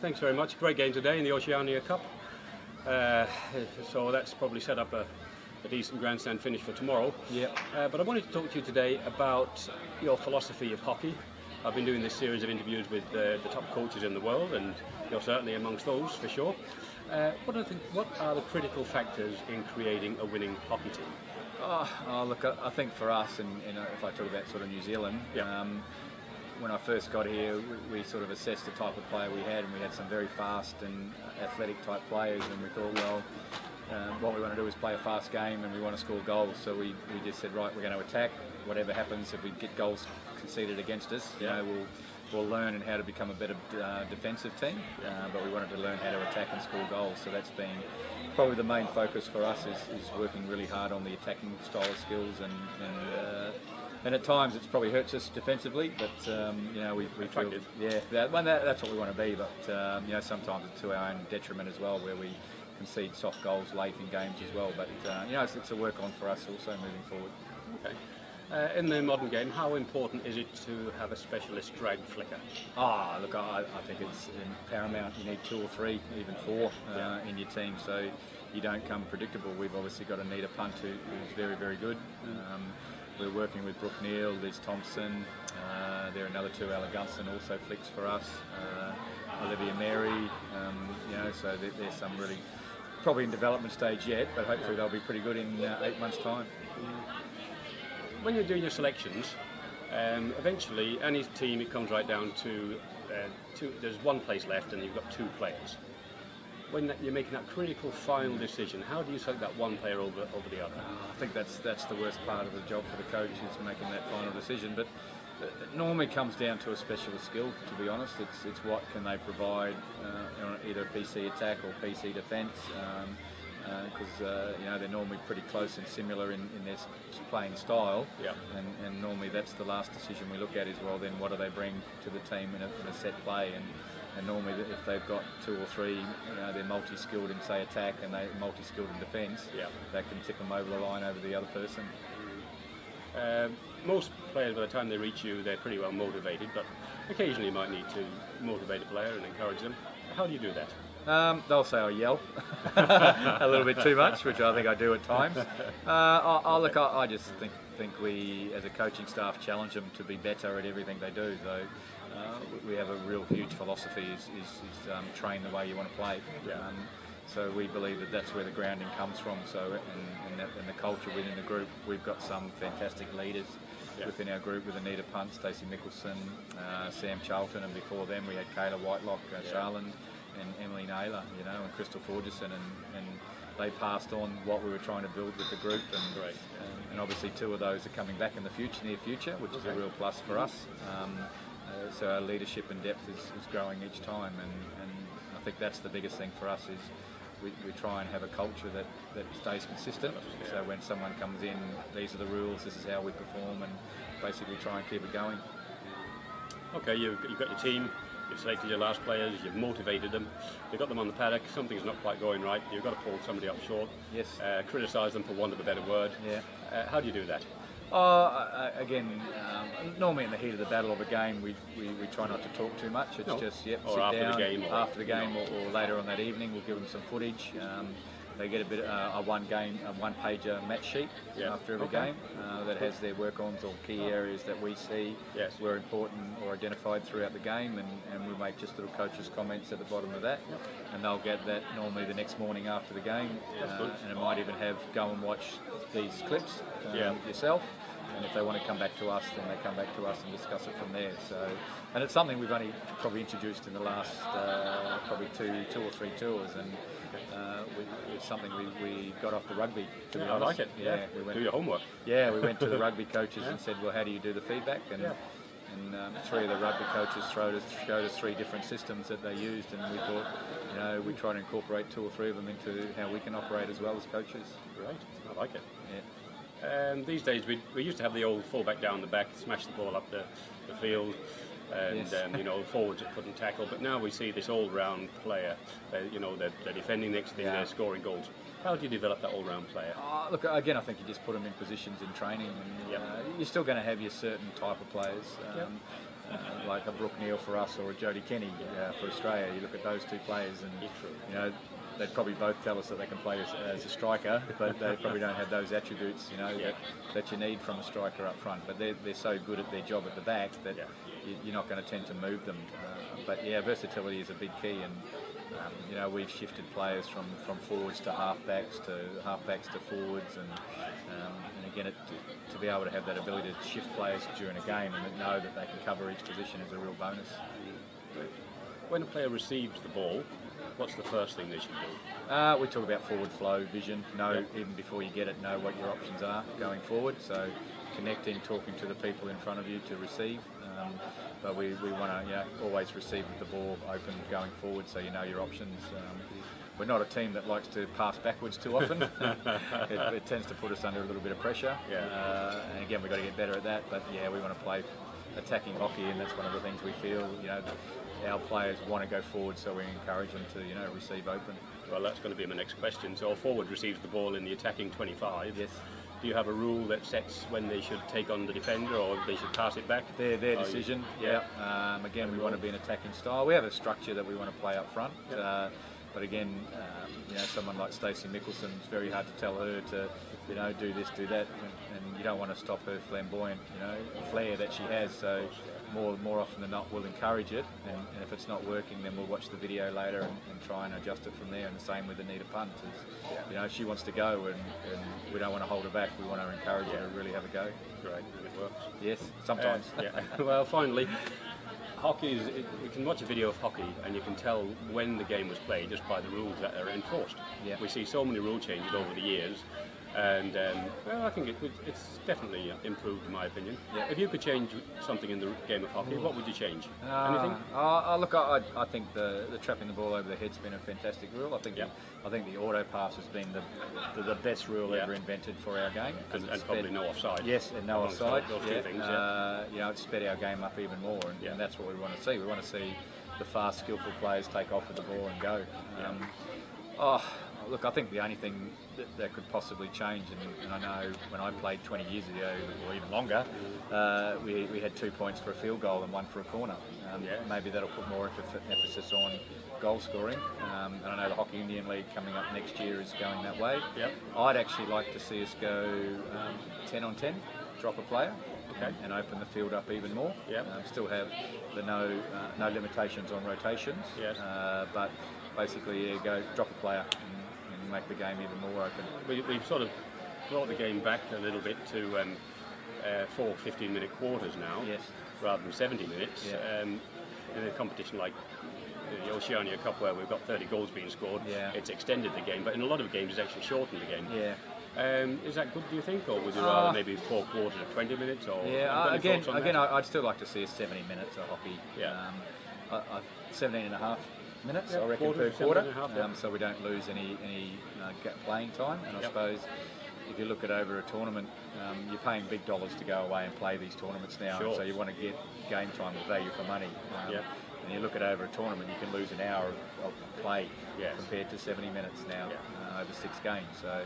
thanks very much. Great game today in the Oceania Cup. So that's probably set up a decent grandstand finish for tomorrow. Yeah. But I wanted to talk to you today about your philosophy of hockey. I've been doing this series of interviews with the top coaches in the world, and you're certainly amongst those for sure. What are the critical factors in creating a winning hockey team? Look, I think for us, and if I talk about sort of New Zealand, when I first got here, we sort of assessed the type of player we had, and we had some very fast and athletic type players, and we thought, well, what we want to do is play a fast game, and we want to score goals. So we just said, right, we're going to attack. Whatever happens, if we get goals conceded against us, we'll learn how to become a better defensive team. But we wanted to learn how to attack and score goals. So that's been probably the main focus for us is working really hard on the attacking style of skills, and at times it's probably hurts us defensively, but we feel that's what we want to be. But sometimes it's to our own detriment as well, where we concede soft goals late in games as well. But it's a work on for us also moving forward. Okay. In the modern game, how important is it to have a specialist drag flicker? Look, I think it's paramount. You need 2 or 3, even 4 in your team, so you don't come predictable. We've obviously got Anita Punt, who's very, very good. We're working with Brooke Neal, Liz Thompson. There are another 2, Ella Gunston also flicks for us. Olivia Mary. So there's some really probably in development stage yet, but hopefully they'll be pretty good in 8 months' time. When you're doing your selections, eventually any team, it comes right down to there's one place left and you've got 2 players. When you're making that critical final decision, how do you select that one player over the other? I think that's the worst part of the job for the coach, is making that final decision. But it normally comes down to a specialist skill, to be honest. It's what can they provide on either PC attack or PC defence. Because they're normally pretty close and similar in their playing style, and normally that's the last decision we look at is, well, then what do they bring to the team in a set play, and normally if they've got 2 or 3, they're multi-skilled in say attack and they're multi-skilled in defence, that can tip them over the line over the other person. Most players, by the time they reach you, they're pretty well motivated, but occasionally you might need to motivate a player and encourage them. How do you do that? They'll say I yell a little bit too much, which I think I do at times. I just think we, as a coaching staff, challenge them to be better at everything they do. So we have a real huge philosophy is train the way you want to play. So we believe that's where the grounding comes from. So and the culture within the group, we've got some fantastic leaders within our group with Anita Punt, Stacey Mickelson, Sam Charlton, and before them we had Kayla Whitelock, Charland, and Emily Naylor, and Crystal Forgerson, and they passed on what we were trying to build with the group, and obviously 2 of those are coming back in the near future, which is a real plus for us. So our leadership and depth is growing each time, and I think that's the biggest thing for us is we try and have a culture that stays consistent. So when someone comes in, these are the rules, this is how we perform, and basically try and keep it going. Okay, you've got your team. You've selected your last players, you've motivated them, you've got them on the paddock, something's not quite going right, you've got to pull somebody up short, criticise them for want of a better word. How do you do that? Normally in the heat of the battle of a game, we try not to talk too much. It's just sit down after the game or later on that evening. We'll give them some footage. They get a bit a one-pager match sheet after every game that has their work-ons or key areas that we see were important or identified throughout the game, and we'll make just little coaches' comments at the bottom of that, and they'll get that normally the next morning after the game, and it might even have go and watch these clips yourself. And if they want to come back to us, then they come back to us and discuss it from there. So, and it's something we've only probably introduced in the last probably two or three tours, and it's something we got off the rugby. To be honest. I like it. We went, do your homework. Yeah, we went to the rugby coaches and said, well, how do you do the feedback? And 3 of the rugby coaches showed us 3 different systems that they used, and we thought, we try to incorporate 2 or 3 of them into how we can operate as well as coaches. Right, I like it. Yeah. These days we used to have the old fullback down the back, smash the ball up the field, and forwards that couldn't tackle. But now we see this all-round player. They're defending next thing, they're scoring goals. How do you develop that all-round player? Look, again, I think you just put them in positions in training, and you're still going to have your certain type of players. like a Brooke Neal for us or a Jodie Kenny for Australia. You look at those two players, and you know, they'd probably both tell us that they can play as a striker, but they probably don't have those attributes, you know, that you need from a striker up front. But they're so good at their job at the back that you're not going to tend to move them. But yeah, versatility is a big key, and you know, we've shifted players from forwards to halfbacks to forwards, and again, to be able to have that ability to shift players during a game and know that they can cover each position is a real bonus. When a player receives the ball, what's the first thing they should do? We talk about forward flow, vision. Even before you get it, know what your options are going forward. So connecting, talking to the people in front of you to receive. But we want to always receive with the ball open going forward, so you know your options. We're not a team that likes to pass backwards too often. It tends to put us under a little bit of pressure. And again, we've got to get better at that. But yeah, we want to play attacking hockey, and that's one of the things we feel, you know, our players want to go forward, so we encourage them to, you know, receive open. Well, that's going to be my next question. So a forward receives the ball in the attacking 25. Yes. Do you have a rule that sets when they should take on the defender or they should pass it back? Their decision. Again, we want to be an attacking style. We have a structure that we want to play up front. But again, you know, someone like Stacey Mickelson, it's very hard to tell her to, you know, do this, do that, and you don't want to stop her flamboyant, you know, flair that she has. So more often than not, we'll encourage it, and if it's not working, then we'll watch the video later and try and adjust it from there. And the same with Anita Punt, you know, she wants to go, and we don't want to hold her back. We want to encourage her to really have a go. Great, and it works. Yes, sometimes. Well, finally, hockey is, we can watch a video of hockey and you can tell when the game was played just by the rules that are enforced. We see so many rule changes over the years, and well, I think it's definitely improved in my opinion. If you could change something in the game of hockey, what would you change? Anything? Look, I think the trapping the ball over the head's been a fantastic rule. I think the auto pass has been the best rule ever invented for our game. And probably no offside. Yes, and no offside. Those two things, you know, it's sped our game up even more, and that's what we want to see. We want to see the fast, skillful players take off with the ball and go. Look, I think the only thing that could possibly change, and I know when I played 20 years ago, or even longer, we had 2 points for a field goal and 1 for a corner. Maybe that'll put more emphasis on goal scoring. And I know the Hockey Indian League coming up next year is going that way. I'd actually like to see us go 10 on 10, drop a player. And open the field up even more. Still have the no limitations on rotations, but basically go drop a player and make the game even more open. We've sort of brought the game back a little bit to 4 15-minute quarters now, rather than 70 minutes. In a competition like the Oceania Cup, where we've got 30 goals being scored, it's extended the game, but in a lot of games it's actually shortened the game. Is that good, do you think, or would you rather maybe 4 quarters of 20 minutes? Or again, I'd still like to see us 70 minutes of hockey. 17 and a half minutes, I reckon, per quarter, so we don't lose any playing time. And I suppose if you look at over a tournament, you're paying big dollars to go away and play these tournaments now, so you want to get game time or value for money. And you look at over a tournament, you can lose an hour of play compared to 70 minutes now over 6 games. So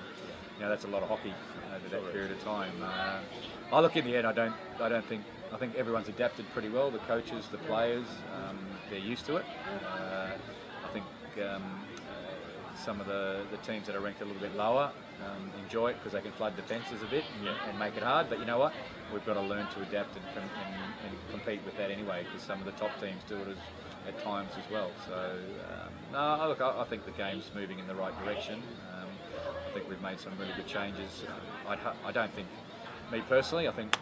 you know, that's a lot of hockey over that period of time. I look, in the end, I think everyone's adapted pretty well. The coaches, the players, they're used to it. I think some of the teams that are ranked a little bit lower enjoy it because they can flood defences a bit and make it hard. But you know what? We've got to learn to adapt and compete with that anyway, because some of the top teams do it at times as well. So look, I think the game's moving in the right direction. I think we've made some really good changes. I don't think, me personally, I think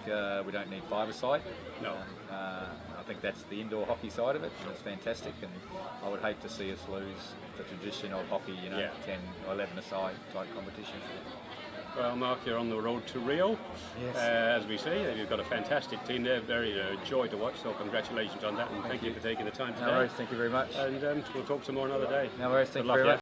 we don't need five-a-side. No. I think that's the indoor hockey side of it, and it's fantastic. And I would hate to see us lose the tradition of hockey, 10 or 11-a-side type competition. Well, Mark, you're on the road to Rio, as we say. You've got a fantastic team there, very joy to watch, so congratulations on that, and thank you for taking the time today. No worries, thank you very much. And we'll talk some more another day. No worries, thank you very much.